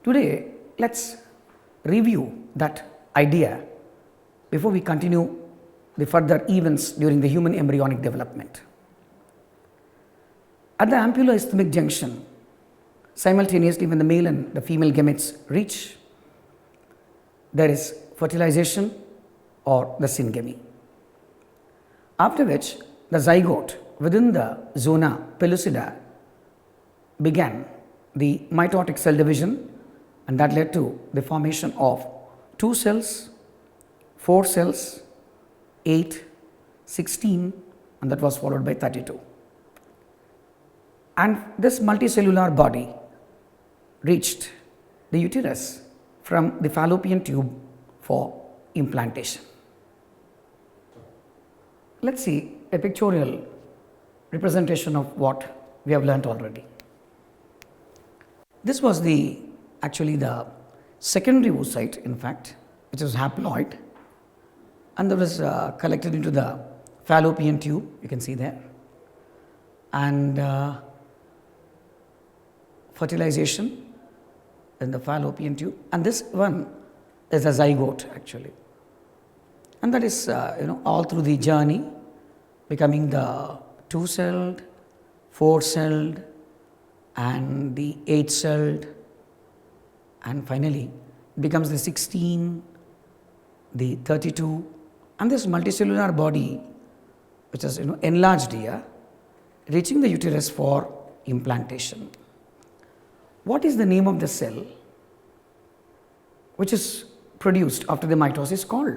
Today, let's review that idea before we continue the further events during the human embryonic development. At the ampulo-isthmic junction, simultaneously when the male and the female gametes reach, there is fertilization or the syngamy. After which the zygote within the zona pellucida began the mitotic cell division, and that led to the formation of 2 cells, 4 cells, 8, 16, and that was followed by 32. And this multicellular body reached the uterus from the fallopian tube for implantation. Let's see a pictorial representation of what we have learnt already. This was actually the secondary oocyte, in fact, which was haploid, and that was collected into the fallopian tube, you can see there, and fertilization in the fallopian tube, and this one is a zygote actually, and that is all through the journey becoming the 2-celled, 4-celled, and the 8-celled, and finally becomes the 16, the 32, and this multicellular body which is enlarged here, reaching the uterus for implantation. What is the name of the cell which is produced after the mitosis called?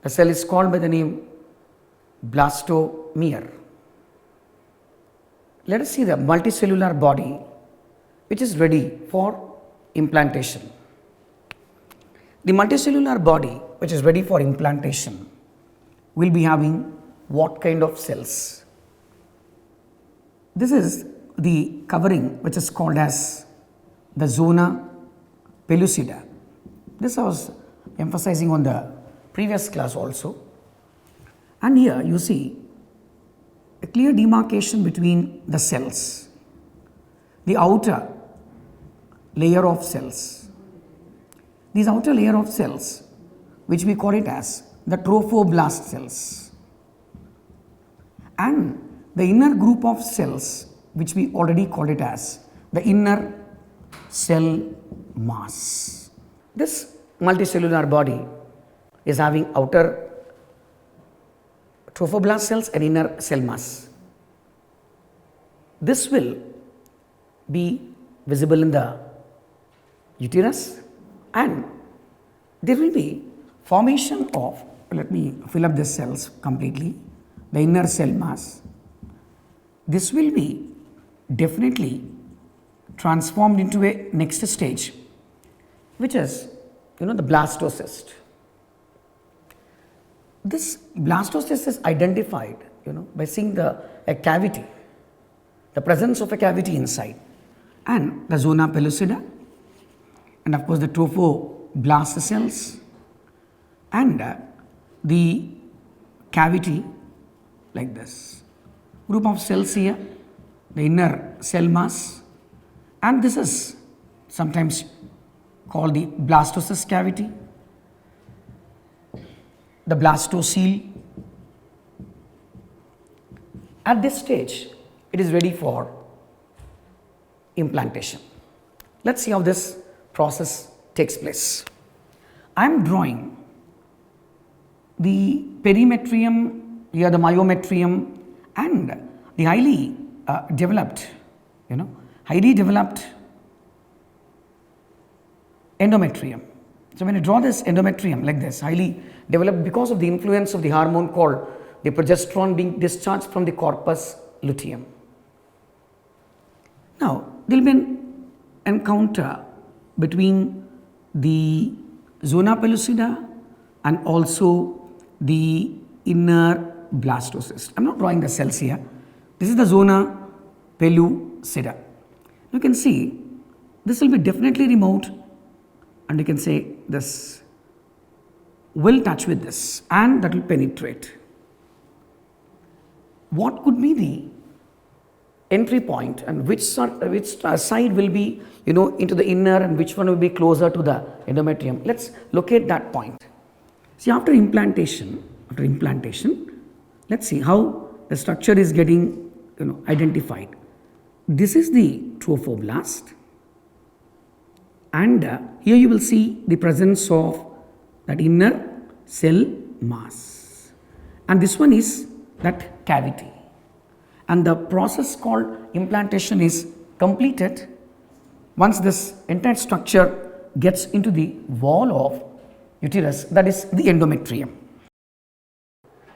The cell is called by the name blastomere. Let us see the multicellular body which is ready for implantation. The multicellular body which is ready for implantation will be having what kind of cells? This is the covering which is called as the zona pellucida. This I was emphasizing on the previous class also, and here you see a clear demarcation between the cells, the outer layer of cells. These outer layer of cells, which we call it as the trophoblast cells, and the inner group of cells which we already called it as the inner cell mass. This multicellular body is having outer trophoblast cells and inner cell mass. This will be visible in the uterus, and there will be formation of, let me fill up the cells completely, the inner cell mass. This will be definitely transformed into a next stage, which is the blastocyst. This blastocyst is identified by seeing a cavity, the presence of a cavity inside, and the zona pellucida, and of course the trophoblast cells, and the cavity like this. Group of cells here, the inner cell mass, and this is sometimes called the blastocyst cavity, the blastocele. At this stage, it is ready for implantation. Let's see how this process takes place. I am drawing the perimetrium, here the myometrium, and the highly developed endometrium. So when you draw this endometrium like this, highly developed because of the influence of the hormone called the progesterone being discharged from the corpus luteum. Now there will be an encounter between the zona pellucida and also the inner blastocyst. I am not drawing the cells here. This is the zona pellucida. You can see this will be definitely remote, and you can say this will touch with this and that will penetrate. What could be the entry point and which side will be into the inner and which one will be closer to the endometrium. Let's locate that point. See, after implantation, let's see how the structure is getting identified. This is the trophoblast, and here you will see the presence of that inner cell mass, and this one is that cavity, and the process called implantation is completed once this entire structure gets into the wall of uterus, that is the endometrium.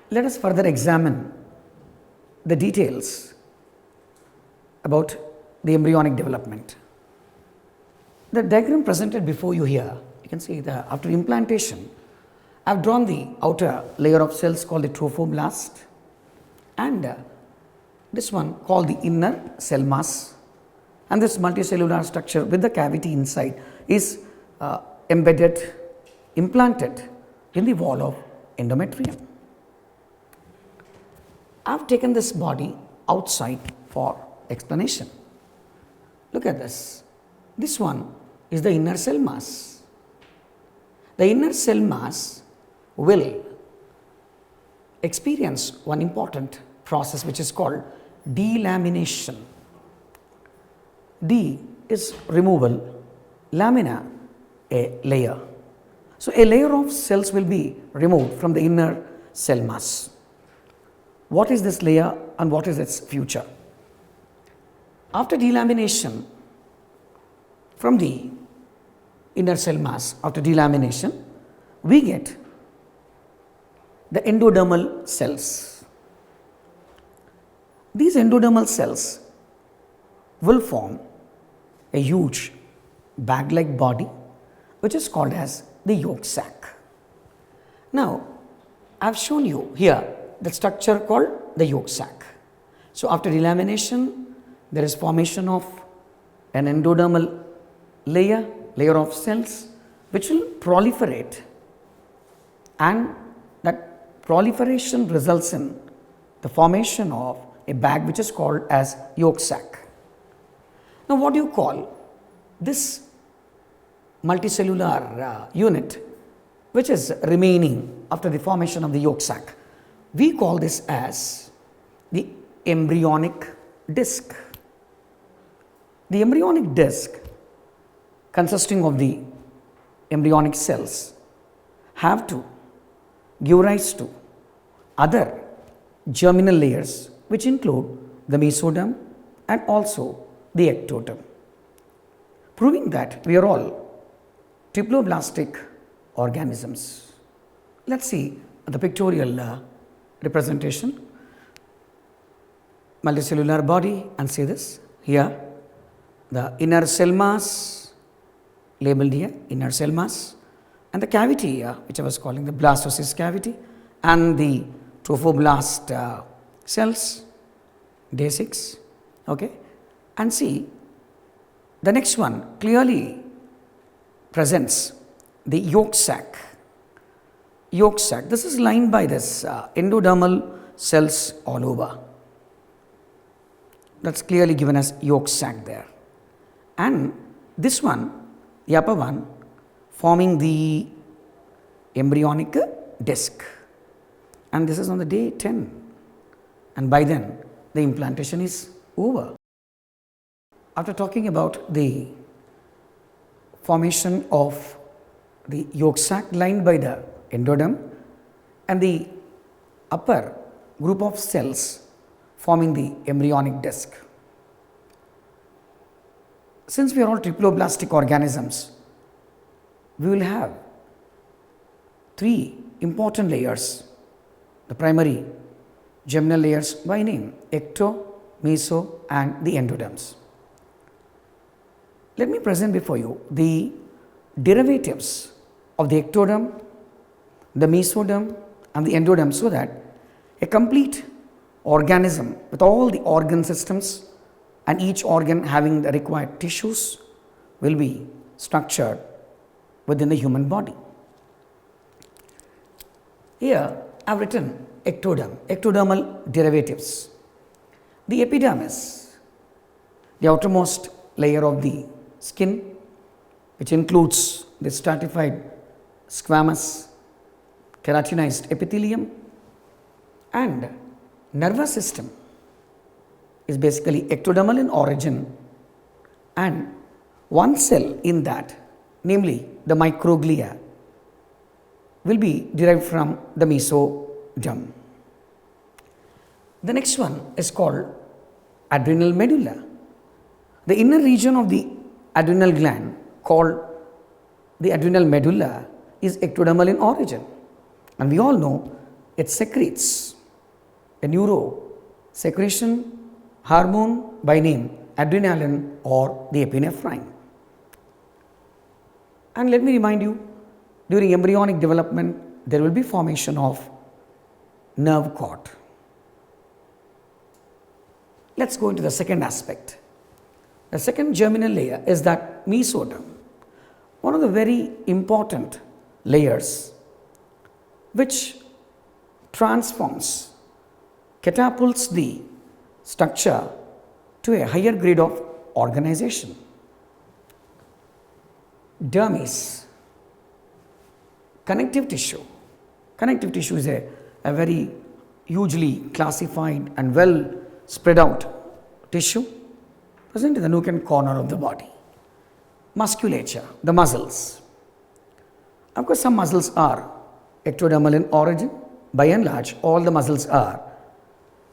Let us further examine the details about the embryonic development. The diagram presented before you here, you can see that after implantation, I have drawn the outer layer of cells called the trophoblast, and this one called the inner cell mass, and this multicellular structure with the cavity inside is implanted in the wall of endometrium. I have taken this body outside for explanation. Look at this. This one is the inner cell mass. The inner cell mass will experience one important process which is called delamination. D is removal, lamina a layer. So a layer of cells will be removed from the inner cell mass. What is this layer and what is its future? After delamination from the inner cell mass, after delamination, we get the endodermal cells. These endodermal cells will form a huge bag-like body which is called as the yolk sac. Now, I have shown you here the structure called the yolk sac. So, after delamination, there is formation of an endodermal layer of cells which will proliferate, and that proliferation results in the formation of a bag which is called as yolk sac. Now, what do you call this multicellular unit which is remaining after the formation of the yolk sac? We call this as the embryonic disc. The embryonic disc, consisting of the embryonic cells, have to give rise to other germinal layers which include the mesoderm and also the ectoderm, proving that we are all triploblastic organisms. Let's see the pictorial representation. Multicellular body, and see this here, the inner cell mass labeled here, inner cell mass, and the cavity here which I was calling the blastocyst cavity, and the trophoblast cells, day 6, okay. And see, the next one clearly presents the yolk sac. Yolk sac, this is lined by this endodermal cells all over. That's clearly given as yolk sac there. And this one, the upper one, forming the embryonic disc. And this is on the day 10. And by then, the implantation is over. After talking about the formation of the yolk sac lined by the endoderm and the upper group of cells forming the embryonic disc. Since we are all triploblastic organisms, we will have 3 important layers, the primary germinal layers by name ecto, meso and the endoderms. Let me present before you the derivatives of the ectoderm, the mesoderm and the endoderm, so that a complete organism with all the organ systems and each organ having the required tissues will be structured within the human body. Here I have written ectoderm, ectodermal derivatives. The epidermis the outermost layer of the skin, which includes the stratified squamous keratinized epithelium, and nervous system is basically ectodermal in origin, and one cell in that, namely the microglia, will be derived from the mesoderm. The next one is called adrenal medulla. The inner region of the adrenal gland, called the adrenal medulla, is ectodermal in origin, and we all know it secretes a neurosecretion hormone by name adrenaline or the epinephrine. And let me remind you, during embryonic development, there will be formation of nerve cord. Let's go into the second aspect. The second germinal layer is that mesoderm, one of the very important layers which transforms, catapults the structure to a higher grade of organization. Dermis, connective tissue. Connective tissue is a very hugely classified and well spread out tissue present in the nook and corner of the body. Musculature, the muscles. Of course, some muscles are ectodermal in origin. By and large, all the muscles are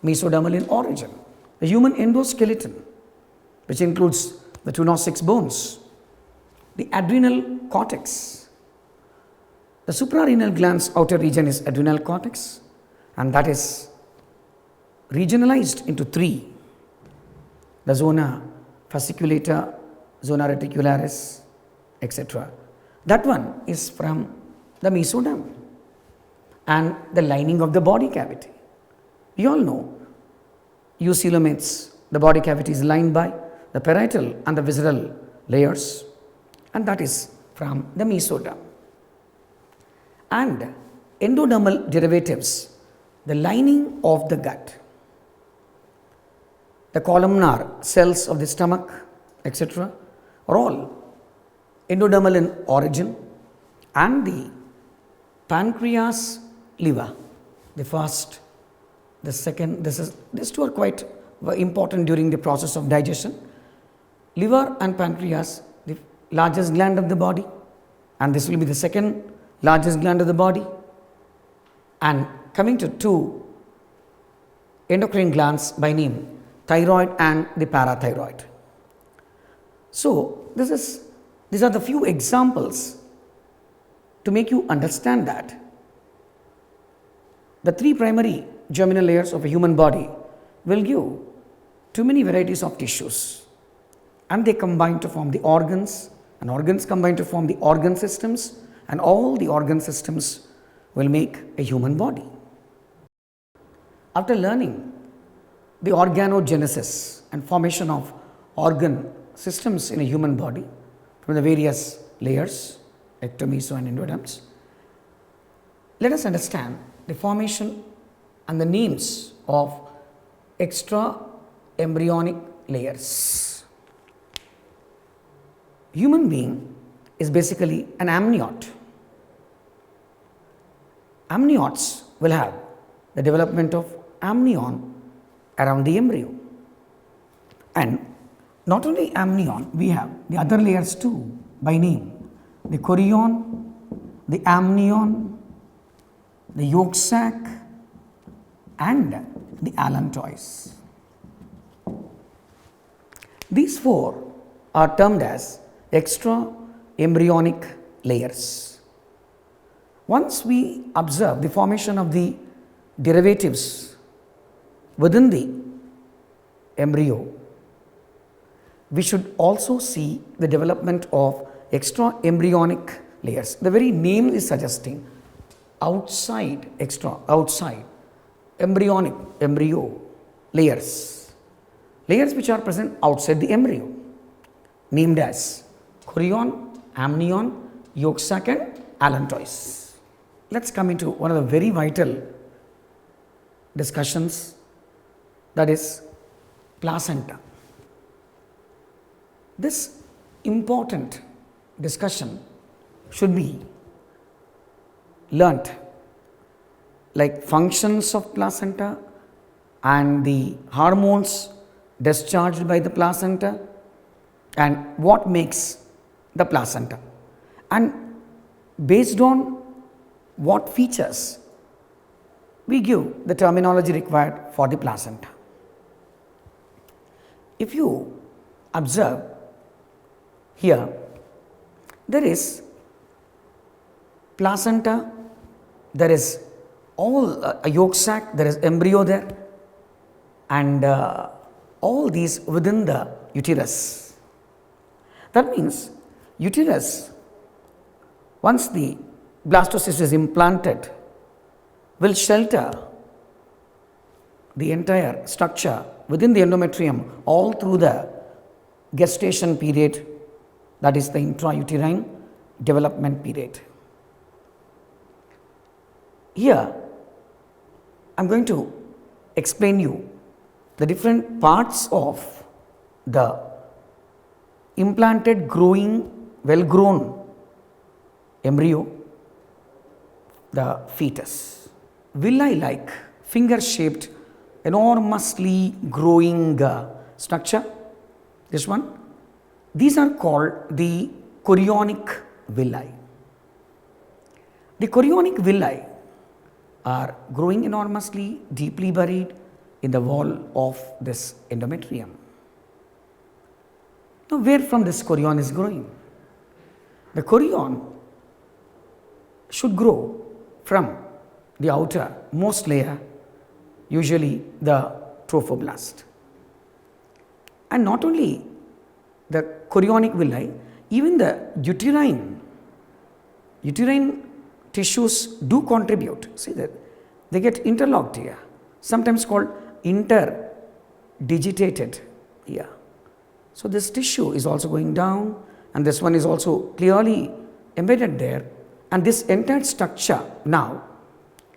mesodermal in origin. The human endoskeleton, which includes the 2 0/6 bones, the adrenal cortex. The suprarenal gland's outer region is adrenal cortex, and that is regionalized into 3: the zona fasciculata, zona reticularis, etc. That one is from the mesoderm and the lining of the body cavity. We all know eucoelomates, the body cavity is lined by the parietal and the visceral layers, and that is from the mesoderm. And endodermal derivatives, the lining of the gut, the columnar cells of the stomach, etc., are all endodermal in origin, and the pancreas, liver, the first, the second, these two are quite important during the process of digestion. Liver and pancreas, the largest gland of the body, and this will be the second largest gland of the body, and coming to 2 endocrine glands by name thyroid and the parathyroid. So these are the few examples to make you understand that the 3 primary germinal layers of a human body will give too many varieties of tissues, and they combine to form the organs, and organs combine to form the organ systems, and all the organ systems will make a human body. After learning the organogenesis and formation of organ systems in a human body from the various layers, ecto, meso and endoderms, let us understand the formation and the names of extra embryonic layers. Human being is basically an amniot. Amniots will have the development of amnion around the embryo, and not only amnion, we have the other layers too by name: the chorion, the amnion, the yolk sac, and the allantois. These 4 are termed as extra embryonic layers. Once we observe the formation of the derivatives within the embryo, we should also see the development of extra embryonic layers. The very name is suggesting outside, embryonic, embryo layers, layers which are present outside the embryo, named as chorion, amnion, yolk sac and allantois. Let's come into one of the very vital discussions, that is placenta. This important discussion should be learnt, like functions of placenta and the hormones discharged by the placenta and what makes the placenta, and based on what features we give the terminology required for the placenta. If you observe here, there is placenta, there is all a yolk sac, there is embryo there, and all these within the uterus. That means uterus, once the blastocyst is implanted, will shelter the entire structure within the endometrium all through the gestation period, that is the intrauterine development period. Here I am going to explain you the different parts of the implanted growing, well grown embryo, the fetus. Villi like finger shaped enormously growing structure, this one, these are called the chorionic villi. The chorionic villi are growing enormously deeply buried in the wall of this endometrium. Now, where from this chorion is growing? The chorion should grow from the outer most layer, usually the trophoblast. And not only the chorionic villi, even the uterine tissues do contribute. See that they get interlocked here, sometimes called interdigitated here. So this tissue is also going down, and this one is also clearly embedded there, and this entire structure now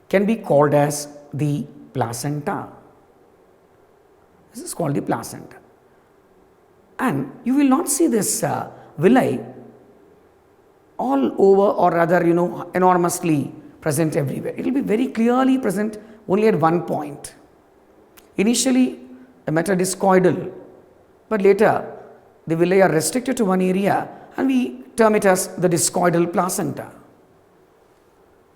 can be called as the placenta. This is called the placenta. And you will not see this villi all over, or rather enormously present everywhere. It will be very clearly present only at one point. Initially a metadiscoidal, but later the villi are restricted to one area and we term it as the discoidal placenta.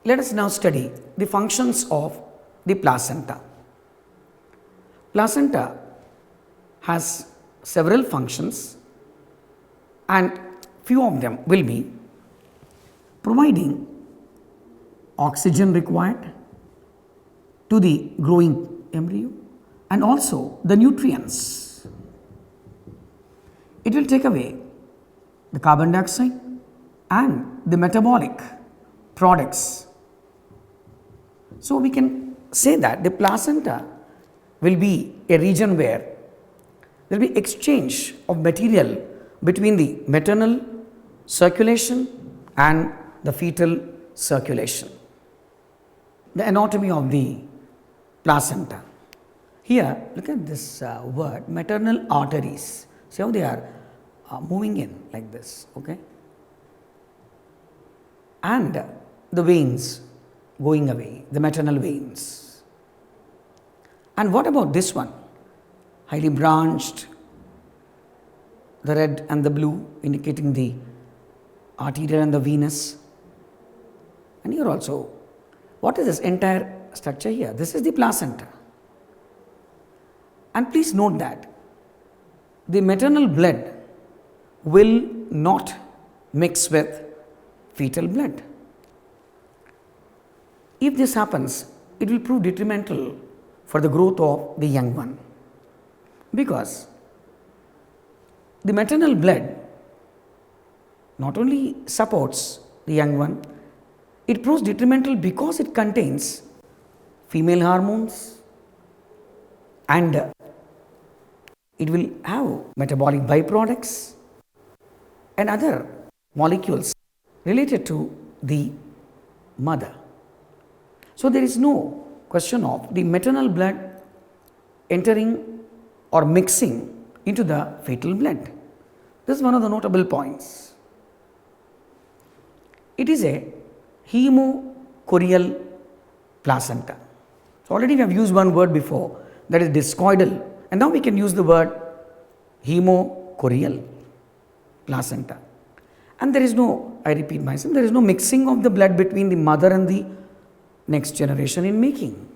Let us now study the functions of the placenta. Placenta has several functions, and few of them will be providing oxygen required to the growing embryo and also the nutrients. It will take away the carbon dioxide and the metabolic products. So we can say that the placenta will be a region where there will be exchange of material between the maternal circulation and the fetal circulation. The anatomy of the placenta. Here, look at this word, maternal arteries. See how they are moving in like this, okay? And the veins going away, the maternal veins. And what about this one? Highly branched, the red and the blue indicating the arterial and the venous. And here also, what is this entire structure here? This is the placenta. And please note that the maternal blood will not mix with fetal blood. If this happens, it will prove detrimental for the growth of the young one, because the maternal blood not only supports the young one, it proves detrimental because it contains female hormones and it will have metabolic byproducts and other molecules related to the mother. So there is no question of the maternal blood entering or mixing into the fetal blood. This is one of the notable points. It is a 𝗧𝗦𝗔𝗧 placenta. So already we have used one word before, that is discoidal, and now we can use the word 𝗧𝗦𝗔𝗧 placenta. And there is no, I repeat myself, there is no mixing of the blood between the mother and the next generation in making.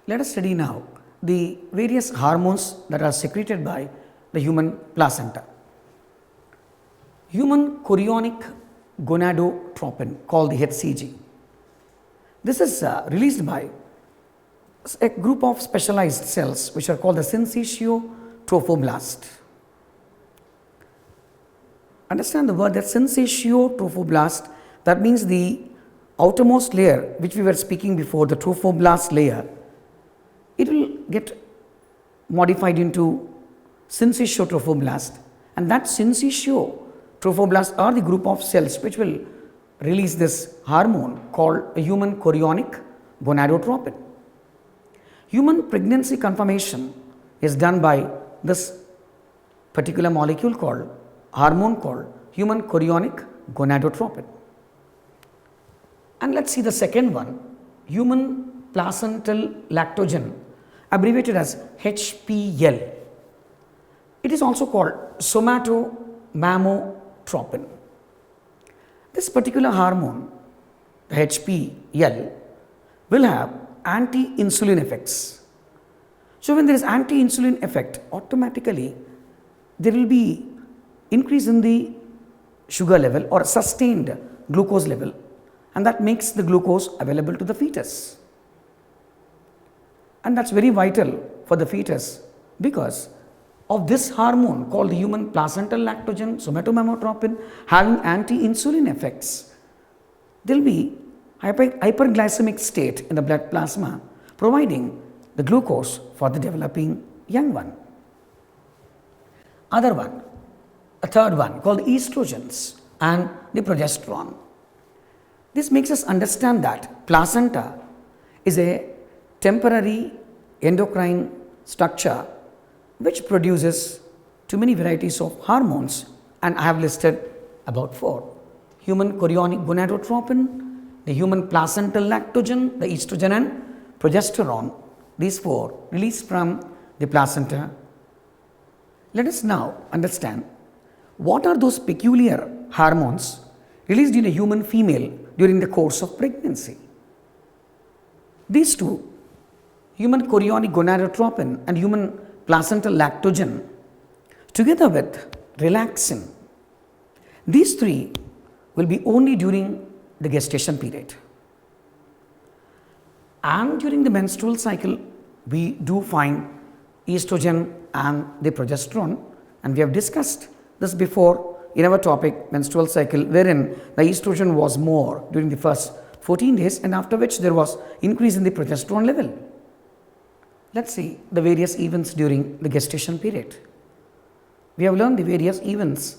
Let us study now the various hormones that are secreted by the human placenta. Human chorionic gonadotropin, called the 𝗧𝗦𝗔𝗧. This is released by a group of specialized cells which are called the 𝗧𝗦𝗺𝗺𝗺𝗺. Understand the word that 𝗧𝗦𝗺𝗺𝗺𝗺, that means the outermost layer which we were speaking before, the trophoblast layer, it will get modified into syncytiotrophoblasts, and that syncytiotrophoblasts are the group of cells which will release this hormone called a human chorionic gonadotropin. Human pregnancy confirmation is done by this particular molecule called hormone called human chorionic gonadotropin. And let's see the second one, human placental lactogen, abbreviated as HPL. It is also called somatomamotropin. This particular hormone, the HPL, will have anti-insulin effects. So when there is anti-insulin effect, automatically there will be increase in the sugar level or sustained glucose level, and that makes the glucose available to the fetus. And that's very vital for the fetus because of this hormone called the human placental lactogen, somatomamotropin, having anti-insulin effects. There will be hyperglycemic state in the blood plasma, providing the glucose for the developing young one. A third one called estrogens and the progesterone. This makes us understand that placenta is a temporary endocrine structure which produces too many varieties of hormones, and I have listed about 4. Human chorionic gonadotropin, the human placental lactogen, the estrogen and progesterone, these 4 released from the placenta. Let us now understand what are those peculiar hormones released in a human female during the course of pregnancy. These 2, human chorionic gonadotropin and human placental lactogen, together with relaxin, these 3 will be only during the gestation period. And during the menstrual cycle, we do find estrogen and the progesterone, and we have discussed this before in our topic menstrual cycle, wherein the estrogen was more during the first 14 days, and after which there was increase in the progesterone level. Let's see the various events during the gestation period. We have learned the various events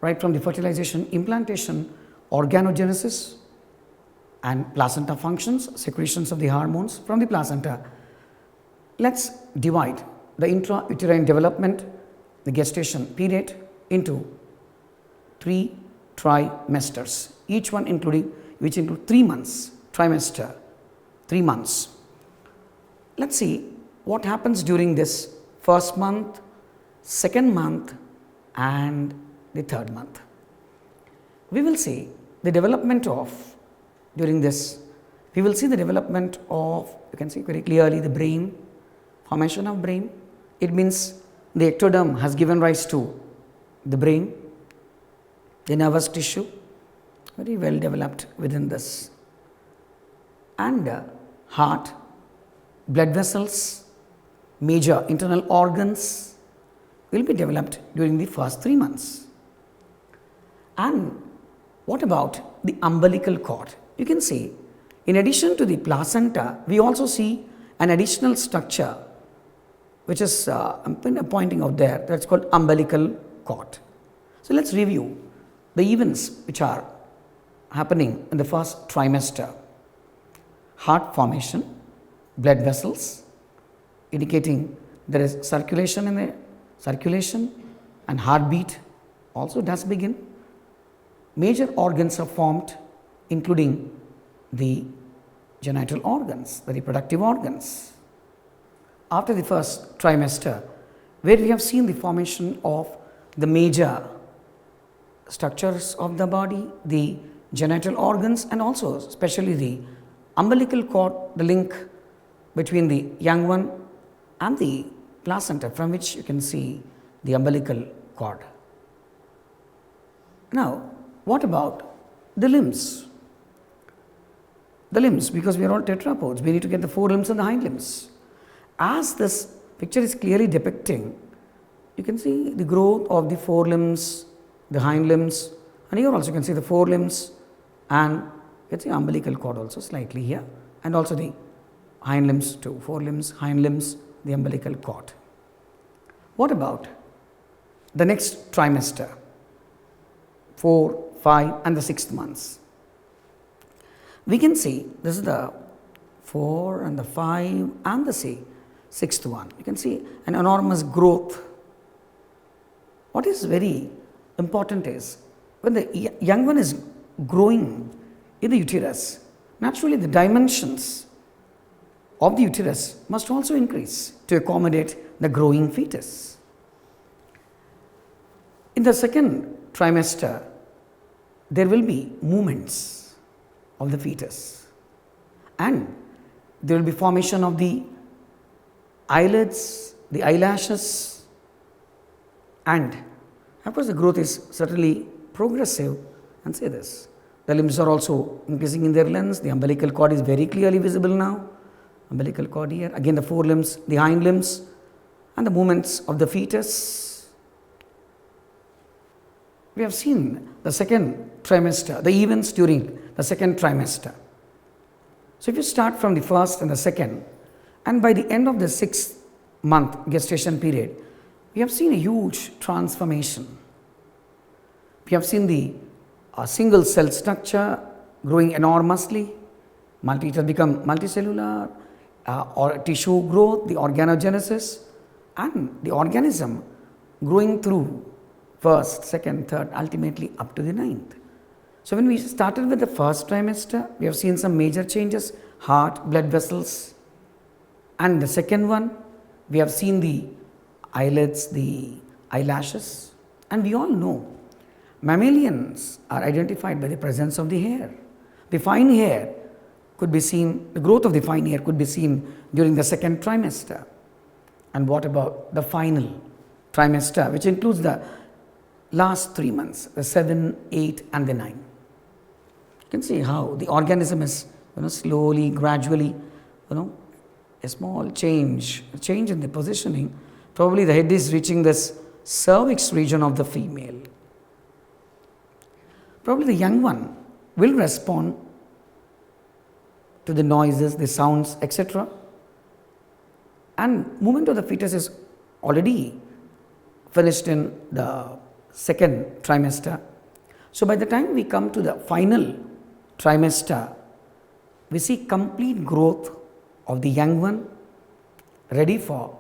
right from the fertilization, implantation, organogenesis, and placenta functions, secretions of the hormones from the placenta. Let's divide the intrauterine development, the gestation period, into 3 trimesters, each one include 3 months, trimester, 3 months. Let's see what happens during this first month, second month, and the third month. We will see the development of, during this, we will see the development of, you can see very clearly the brain, formation of brain. It means the ectoderm has given rise to the brain, the nervous tissue, very well developed within this, and heart, blood vessels, major internal organs will be developed during the first 3 months. And what about the umbilical cord? You can see, in addition to the placenta, we also see an additional structure which is I'm pointing out there, that's called umbilical cord. So let's review the events which are happening in the first trimester. Heart formation, blood vessels, indicating there is circulation in the circulation and heartbeat also does begin. Major organs are formed, including the genital organs, the reproductive organs. After the first trimester, where we have seen the formation of the major structures of the body, the genital organs, and also especially the umbilical cord, the link between the young one and the placenta, from which you can see the umbilical cord. Now, what about the limbs? The limbs, because we are all tetrapods, we need to get the forelimbs and the hind limbs. As this picture is clearly depicting, you can see the growth of the forelimbs, the hind limbs, and here also you can see the forelimbs, and you can see umbilical cord also slightly here, and also the hind limbs too, forelimbs, hind limbs, the umbilical cord. What about the next trimester, 4, 5 and the 6th months? We can see this is the 4 and the 5 and the 6th one. You can see an enormous growth. What is very important is when the young one is growing in the uterus, naturally the dimensions of the uterus must also increase to accommodate the growing fetus. In the second trimester, there will be movements of the fetus, and there will be formation of the eyelids, the eyelashes, and of course the growth is certainly progressive. And say this, the limbs are also increasing in their length. The umbilical cord is very clearly visible now, umbilical cord here, again the forelimbs, the hind limbs, and the movements of the fetus. We have seen the second trimester, the events during the second trimester. So if you start from the first and the second, and by the end of the 6th month gestation period, we have seen a huge transformation. We have seen the single cell structure growing enormously, it has become multicellular, or tissue growth, the organogenesis, and the organism growing through first, second, third, ultimately up to the 9th. So when we started with the first trimester, we have seen some major changes, heart, blood vessels, and the second one, we have seen the eyelids, the eyelashes, and we all know mammalians are identified by the presence of the hair. The fine hair could be seen, the growth of the fine hair could be seen during the second trimester. And what about the final trimester, which includes the last 3 months, the 7, 8 and the 9. You can see how the organism is slowly, gradually, a small change in the positioning. Probably the head is reaching this cervix region of the female. Probably the young one will respond to the noises, the sounds, etc. And movement of the fetus is already finished in the second trimester. So by the time we come to the final trimester, we see complete growth of the young one ready for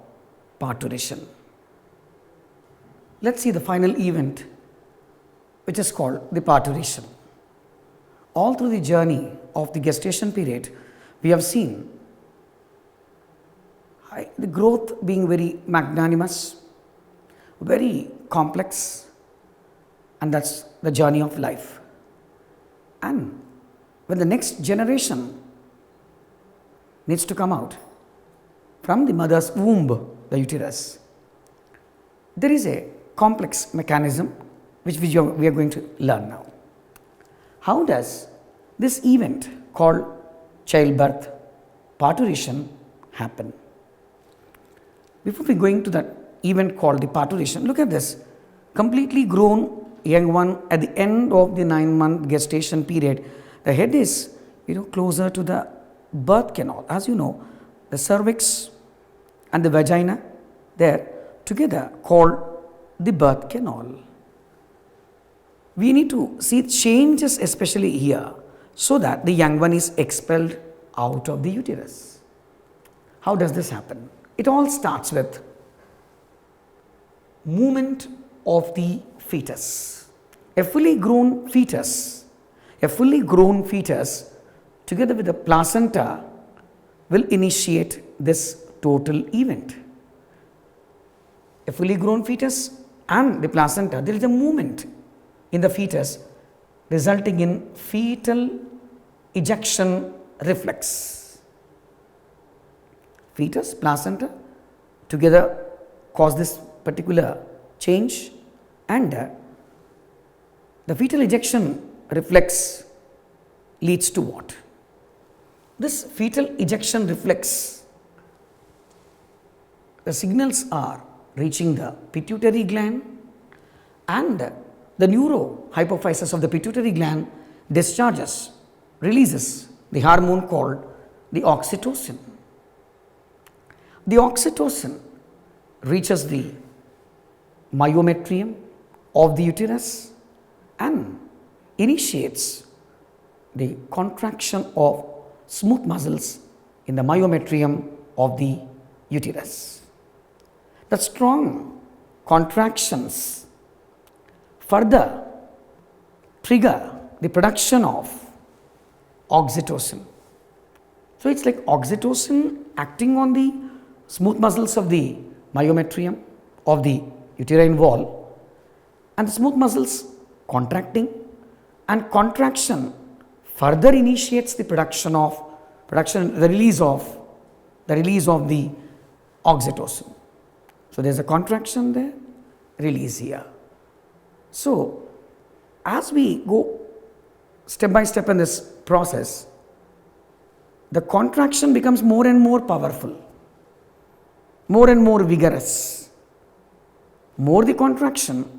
parturition. Let's see the final event, which is called the parturition. All through the journey of the gestation period, we have seen the growth being very magnanimous, very complex, and that's the journey of life. And when the next generation needs to come out from the mother's womb, the uterus, there is a complex mechanism which we are going to learn now. How does this event called childbirth, parturition happen? Before we go into that event called the parturition, look at this. Completely grown young one at the end of the 9-month gestation period, the head is closer to the birth canal. As you know, the cervix and the vagina, they're together called the birth canal. We need to see changes especially here so that the young one is expelled out of the uterus. How does this happen? It all starts with movement of the fetus. A fully grown fetus together with the placenta will initiate this total event. A fully grown fetus and the placenta, there is a movement in the fetus resulting in fetal ejection reflex. Fetus, placenta together cause this particular change, and the fetal ejection reflex leads to what? This fetal ejection reflex, the signals are reaching the pituitary gland, and the neurohypophysis of the pituitary gland releases the hormone called the oxytocin. The oxytocin reaches the myometrium of the uterus and initiates the contraction of smooth muscles in the myometrium of the uterus. The strong contractions further trigger the production of oxytocin. So it's like oxytocin acting on the smooth muscles of the myometrium of the uterine wall, and the smooth muscles contracting, and contraction further initiates the release of the oxytocin. So there's a contraction there, release here. So as we go step by step in this process, the contraction becomes more and more powerful, more and more vigorous. More the contraction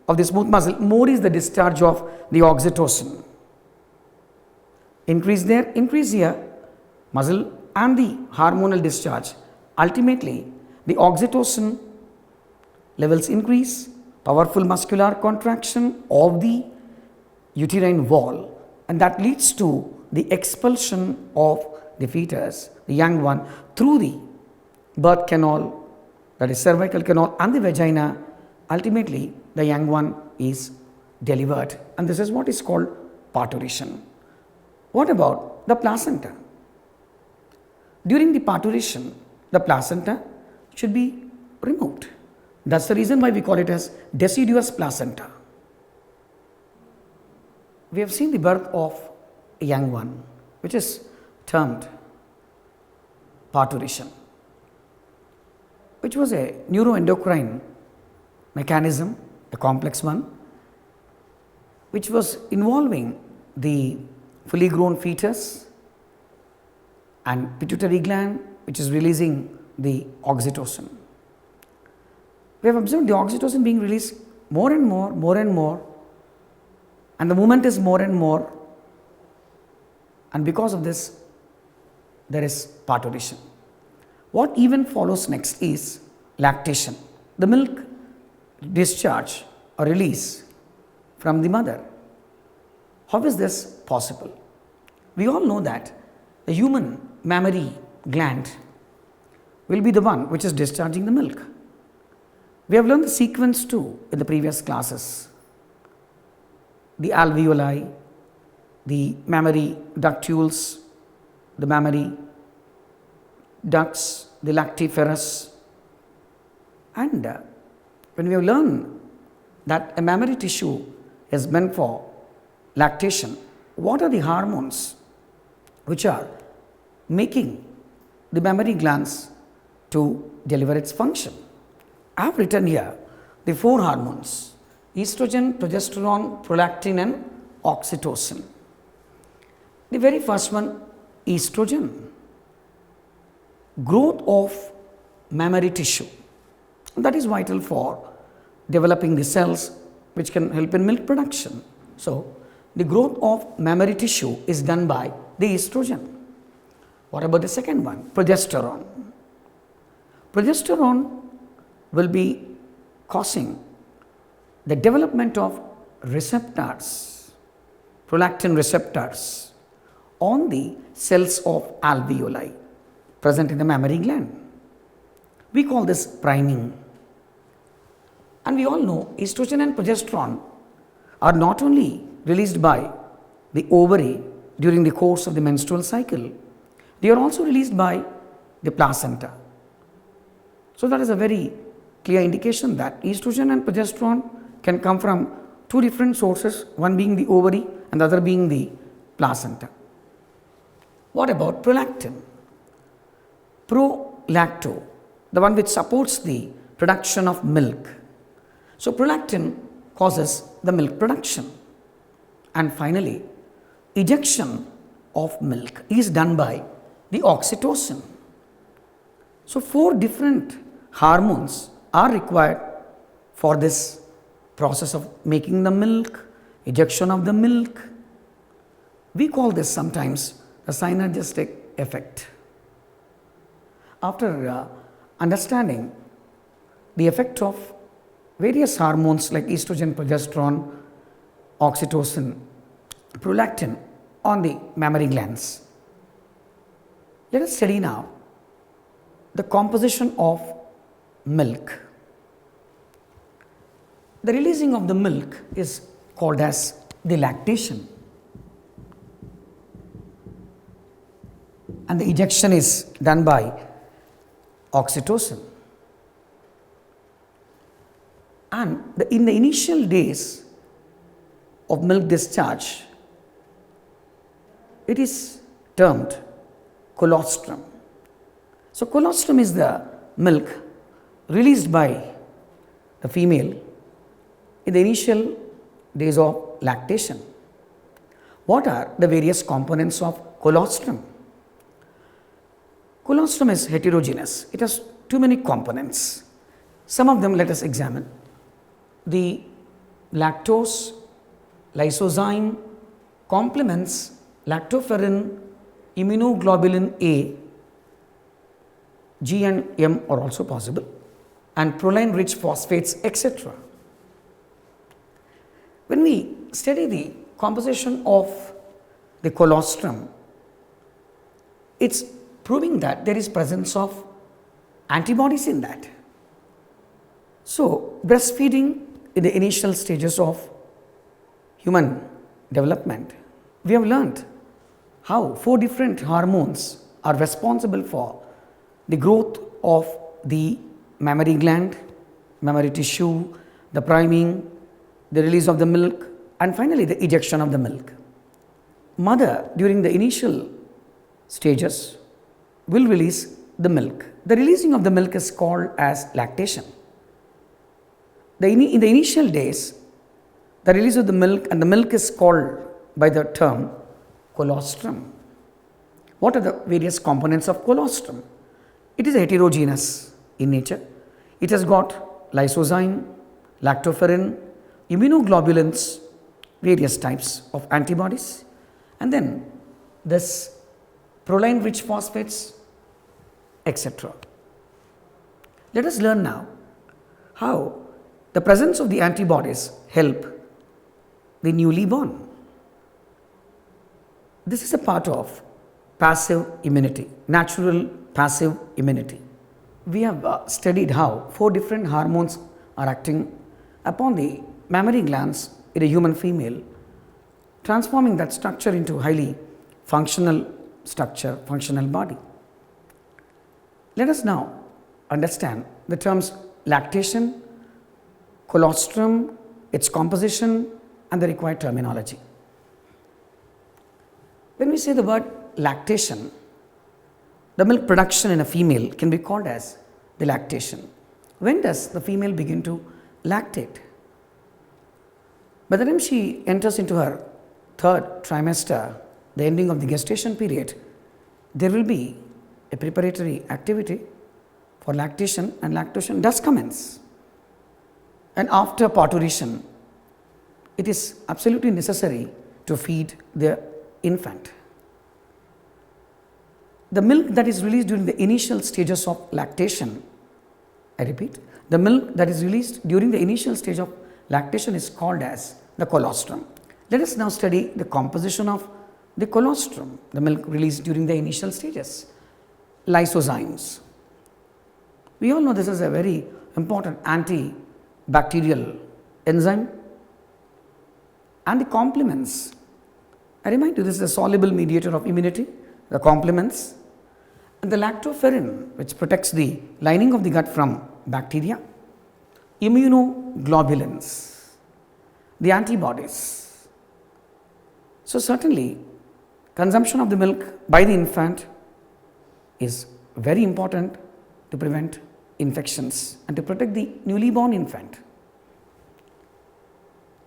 of the smooth muscle, more is the discharge of the oxytocin. Increase there, increase here, muscle and the hormonal discharge. Ultimately, the oxytocin levels increase, powerful muscular contraction of the uterine wall, and that leads to the expulsion of the fetus, the young one, through the birth canal, that is cervical canal, and the vagina. Ultimately, the young one is delivered, and this is what is called parturition. What about the placenta? During the parturition, the placenta should be removed. That's the reason why we call it as deciduous placenta. We have seen the birth of a young one, which is termed parturition, which was a neuroendocrine mechanism, a complex one, which was involving the fully grown fetus and pituitary gland, which is releasing the oxytocin. We have observed the oxytocin being released more and more, and the movement is more and more, and because of this, there is parturition. What even follows next is lactation, the milk discharge or release from the mother. How is this possible? We all know that the human mammary gland will be the one which is discharging the milk. We have learned the sequence too in the previous classes. The alveoli, the mammary ductules, the mammary ducts, the lactiferous, and when we have learned that a mammary tissue is meant for lactation, what are the hormones which are making the mammary glands to deliver its function? I have written here the 4 hormones: estrogen, progesterone, prolactin and oxytocin. The very first one, estrogen, growth of mammary tissue. That is vital for developing the cells which can help in milk production. So, the growth of mammary tissue is done by the estrogen. What about the second one? Progesterone. Progesterone will be causing the development of receptors, prolactin receptors on the cells of alveoli present in the mammary gland. We call this priming. And we all know estrogen and progesterone are not only released by the ovary during the course of the menstrual cycle, they are also released by the placenta. So that is a very clear indication that estrogen and progesterone can come from two different sources, one being the ovary and the other being the placenta. What about prolactin? Prolacto, the one which supports the production of milk. So prolactin causes the milk production. And finally, ejection of milk is done by the oxytocin. So 4 different hormones are required for this process of making the milk, ejection of the milk. We call this sometimes a synergistic effect. After understanding the effect of various hormones like estrogen, progesterone, oxytocin, prolactin on the mammary glands, let us study now the composition of milk. The releasing of the milk is called as the lactation, and the ejection is done by oxytocin. And in the initial days of milk discharge, it is termed colostrum. So colostrum is the milk released by the female in the initial days of lactation. What are the various components of colostrum? Colostrum is heterogeneous. It has too many components. Some of them let us examine. The lactose, lysozyme complements lactoferrin, immunoglobulin A, G and M are also possible, and proline-rich phosphates, etc. When we study the composition of the colostrum, it's proving that there is presence of antibodies in that. So, breastfeeding in the initial stages of human development, we have learnt how 4 different hormones are responsible for the growth of the mammary gland, mammary tissue, the priming, the release of the milk, and finally the ejection of the milk. Mother during the initial stages will release the milk. The releasing of the milk is called as lactation. In the initial days, the release of the milk, and the milk is called by the term colostrum. What are the various components of colostrum? It is heterogeneous in nature. It has got lysozyme, lactoferrin, immunoglobulins, various types of antibodies, and then this proline-rich phosphates, etc. Let us learn now how the presence of the antibodies help the newly born. This is a part of passive immunity, natural passive immunity. We have studied how 4 different hormones are acting upon the mammary glands in a human female, transforming that structure into highly functional structure, functional body. Let us now understand the terms lactation, colostrum, its composition, and the required terminology. When we say the word lactation, the milk production in a female can be called as the lactation. When does the female begin to lactate? By the time she enters into her 3rd trimester, the ending of the gestation period, there will be a preparatory activity for lactation, and lactation does commence. And after parturition, it is absolutely necessary to feed the infant. The milk that is released during the initial stages of lactation, I repeat, the milk that is released during the initial stage of lactation is called as the colostrum. Let us now study the composition of the colostrum, the milk released during the initial stages. Lysozymes. We all know this is a very important bacterial enzyme, and the complements. I remind you, this is a soluble mediator of immunity, the complements, and the lactoferrin, which protects the lining of the gut from bacteria, immunoglobulins, the antibodies. So certainly, consumption of the milk by the infant is very important to prevent infections and to protect the newly born infant.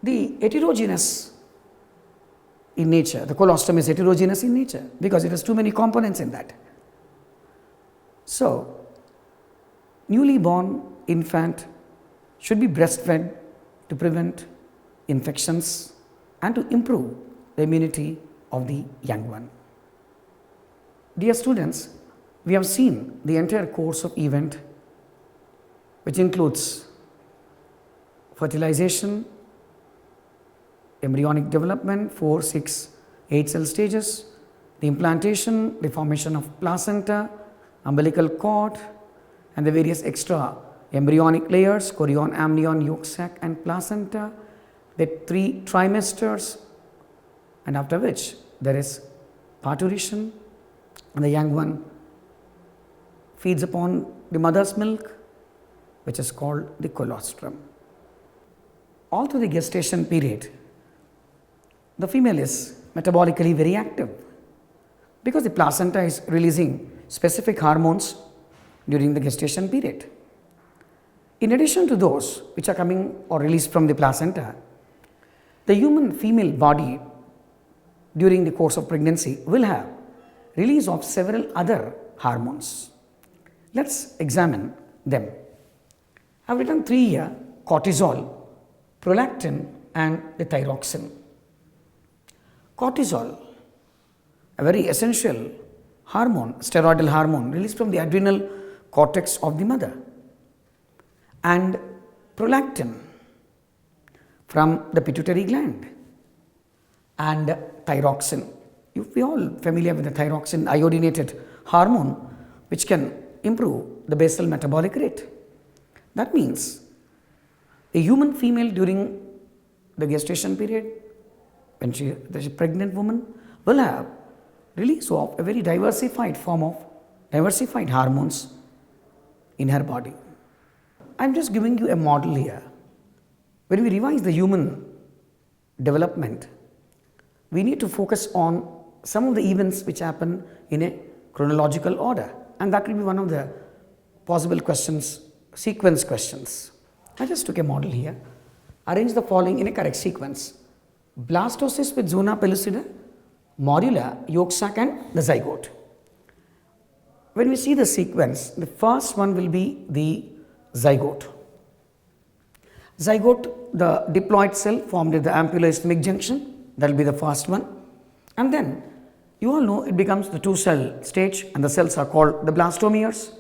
The heterogeneous in nature, the colostrum is heterogeneous in nature because it has too many components in that. So, newly born infant should be breastfed to prevent infections and to improve the immunity of the young one. Dear students, we have seen the entire course of event, which includes fertilization, embryonic development, 4, 6, 8 cell stages, the implantation, the formation of placenta, umbilical cord, and the various extra embryonic layers, chorion, amnion, yolk sac, and placenta, the 3 trimesters, and after which there is parturition, and the young one feeds upon the mother's milk, which is called the colostrum. All through the gestation period, the female is metabolically very active because the placenta is releasing specific hormones during the gestation period. In addition to those which are coming or released from the placenta, the human female body during the course of pregnancy will have release of several other hormones. Let's examine them. I have written 3 here: cortisol, prolactin, and the thyroxine. Cortisol, a very essential hormone, steroidal hormone released from the adrenal cortex of the mother, and prolactin from the pituitary gland, and thyroxine. We are all familiar with the thyroxine iodinated hormone, which can improve the basal metabolic rate. That means a human female during the gestation period, when she is a pregnant woman, will have release of a very diversified form of diversified hormones in her body. I am just giving you a model here. When we revise the human development, we need to focus on some of the events which happen in a chronological order, and that will be one of the possible questions, sequence questions. I just took a model here. Arrange the following in a correct sequence: blastocyst with zona pellucida, morula, yolk sac, and the zygote. When we see the sequence, the first one will be the zygote. Zygote, the diploid cell formed at the ampuloisthmic junction, that will be the first one. And then you all know it becomes the 2-cell stage, and the cells are called the blastomeres,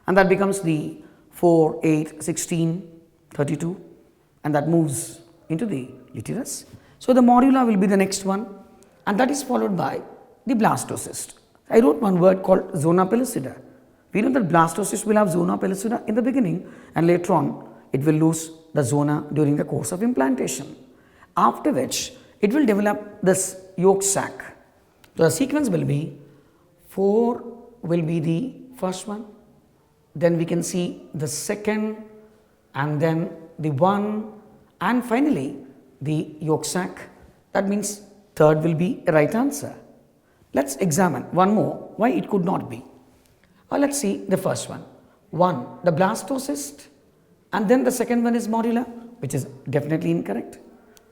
and that becomes the 4, 8, 16, 32, and that moves into the uterus. So the morula will be the next one, and that is followed by the blastocyst. I wrote one word called zona pellucida. We know that blastocyst will have zona pellucida in the beginning, and later on it will lose the zona during the course of implantation, after which it will develop this yolk sac. So the sequence will be 4 will be the first one, then we can see the second, and then the 1, and finally the yolk sac. That means third will be a right answer. Let's examine one more why it could not be. Let's see the first one. 1, the blastocyst, and then the second one is morula, which is definitely incorrect.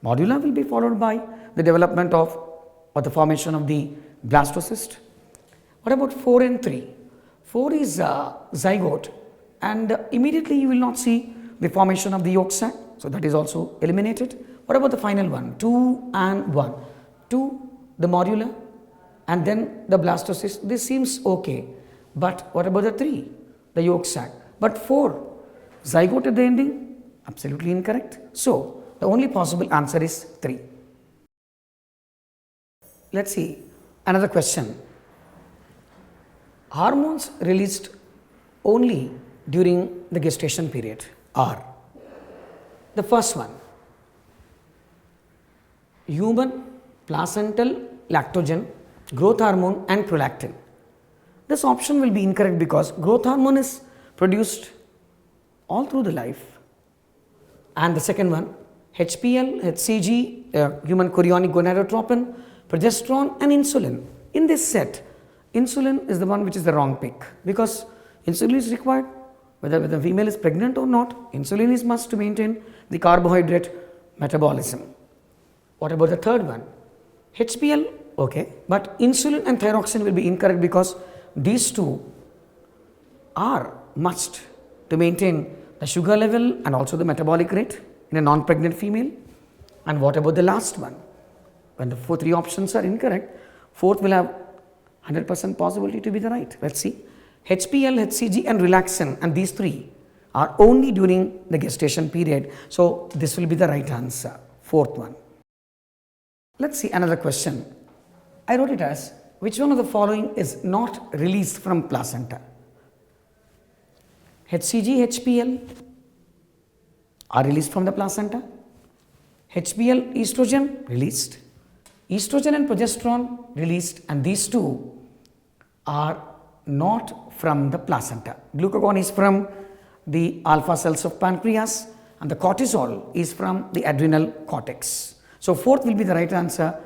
Morula will be followed by the development of or the formation of the blastocyst. What about 4 and 3? 4 is zygote, and immediately you will not see the formation of the yolk sac, so that is also eliminated. What about the final one? 2 and 1. 2, the morula, and then the blastocyst. This seems okay, but what about the 3? The yolk sac. But 4, zygote at the ending? Absolutely incorrect. So the only possible answer is 3. Let's see another question. Hormones released only during the gestation period are The first one, human placental lactogen, growth hormone and prolactin. This option will be incorrect because growth hormone is produced all through the life. And the second one, HPL, 𝗳𝗏𝗃, human chorionic gonadotropin, progesterone and insulin. In this set, insulin is the one which is the wrong pick because insulin is required whether the female is pregnant or not. Insulin is must to maintain the carbohydrate metabolism. What about the third one? HPL, okay, but insulin and thyroxine will be incorrect because these two are must to maintain the sugar level and also the metabolic rate in a non-pregnant female. And what about the last one? When the three options are incorrect, fourth will have 100% possibility to be the right. Let's see. HPL, HCG and relaxin, and these three are only during the gestation period. So this will be the right answer, fourth one. Let's see another question. I wrote it as, which one of the following is not released from placenta? HCG, HPL are released from the placenta. HPL, estrogen, released. Estrogen and progesterone, released, and these two are not from the placenta. Glucagon is from the alpha cells of pancreas and the cortisol is from the adrenal cortex. So fourth will be the right answer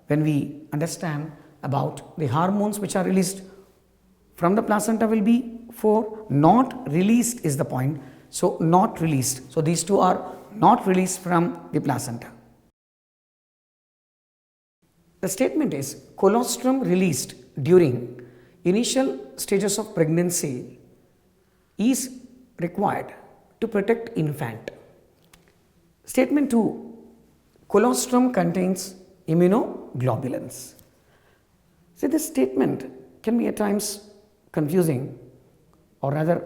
when we understand about the hormones which are released from the placenta will be 4. Not released is the point. So not released. So these two are not released from the placenta. The statement is colostrum released during initial stages of pregnancy is required to protect infant. Statement 2, colostrum contains immunoglobulins. See, this statement can be at times confusing, or rather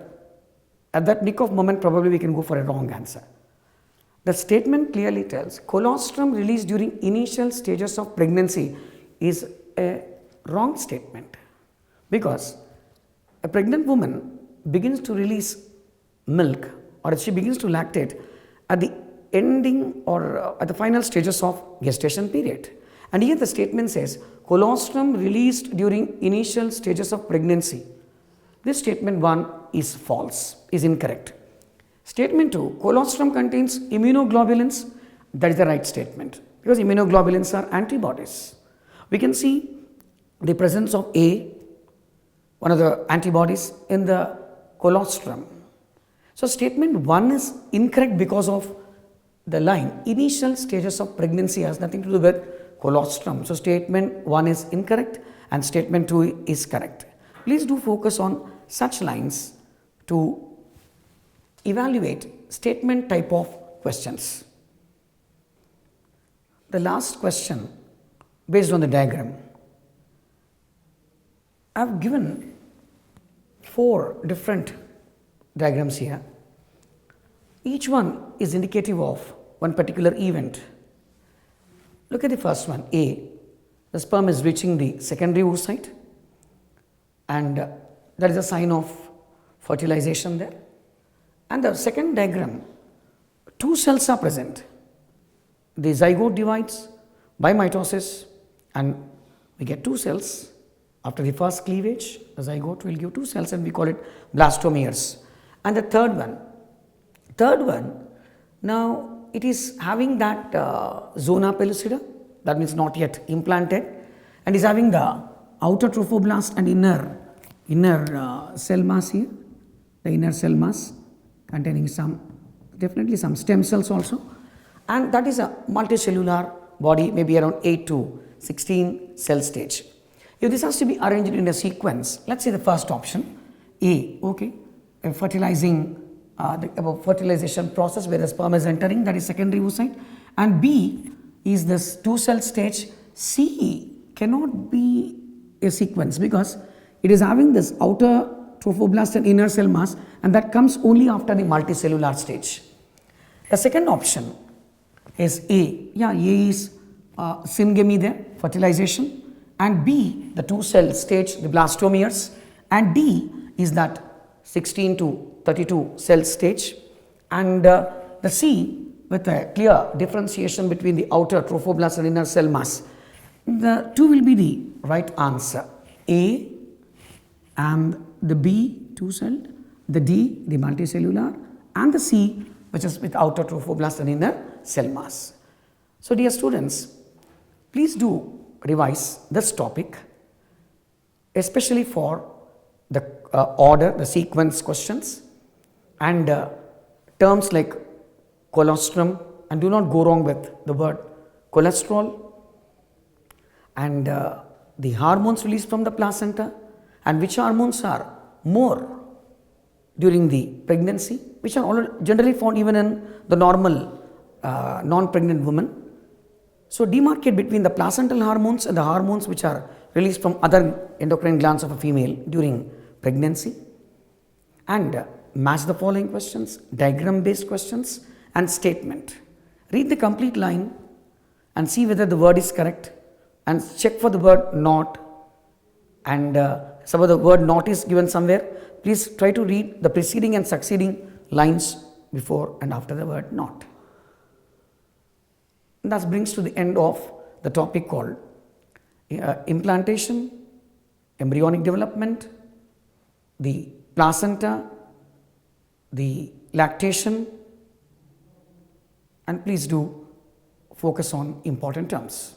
at that nick of moment probably we can go for a wrong answer. The statement clearly tells colostrum released during initial stages of pregnancy is a wrong statement because a pregnant woman begins to release milk or she begins to lactate at the ending or at the final stages of gestation period. And here the statement says colostrum released during initial stages of pregnancy. This statement 1 is false, is incorrect. Statement 2, colostrum contains immunoglobulins. That is the right statement because immunoglobulins are antibodies. We can see the presence of one of the antibodies in the colostrum. So statement 1 is incorrect because of the line initial stages of pregnancy has nothing to do with colostrum. So statement 1 is incorrect and statement 2 is correct. Please do focus on such lines to evaluate statement type of questions. The last question based on the diagram. I have given 4 different diagrams here. Each one is indicative of one particular event. Look at the first one, A. The sperm is reaching the secondary oocyte and there is a sign of fertilization there. And the second diagram, 2 cells are present. The zygote divides by mitosis and we get 2 cells. After the first cleavage, the zygote will give 2 cells and we call it blastomeres. And the third one, now it is having that zona pellucida, that means not yet implanted, and is having the outer trophoblast and inner cell mass here, the inner cell mass containing definitely some stem cells also, and that is a multicellular body, maybe around 8 to 16 cell stage. If this has to be arranged in a sequence, let's say the first option, A, okay, a fertilization process where the sperm is entering, that is secondary oocyte, and B is this 2 cell stage. C cannot be a sequence because it is having this outer trophoblast and inner cell mass, and that comes only after the multicellular stage. The second option is A. Yeah, A is syngamy there, fertilization, and B, the 2 cell stage, the blastomeres, and D is that 16 to 32 cell stage, and the C with a clear differentiation between the outer trophoblast and inner cell mass. The 2 will be the right answer. A and the B, 2-celled, the D, the multicellular, and the C, which is with outer trophoblast and inner cell mass. So dear students, please do revise this topic, especially for the order, the sequence questions, and terms like colostrum, and do not go wrong with the word cholesterol, and the hormones released from the placenta, and which hormones are more during the pregnancy, which are generally found even in the normal non-pregnant woman. So demarcate between the placental hormones and the hormones which are released from other endocrine glands of a female during pregnancy, and match the following questions, diagram based questions and statement. Read the complete line and see whether the word is correct, and check for the word not, and some of the word not is given somewhere. Please try to read the preceding and succeeding lines before and after the word not. And that brings to the end of the topic called implantation, embryonic development, the placenta, the lactation, and please do focus on important terms.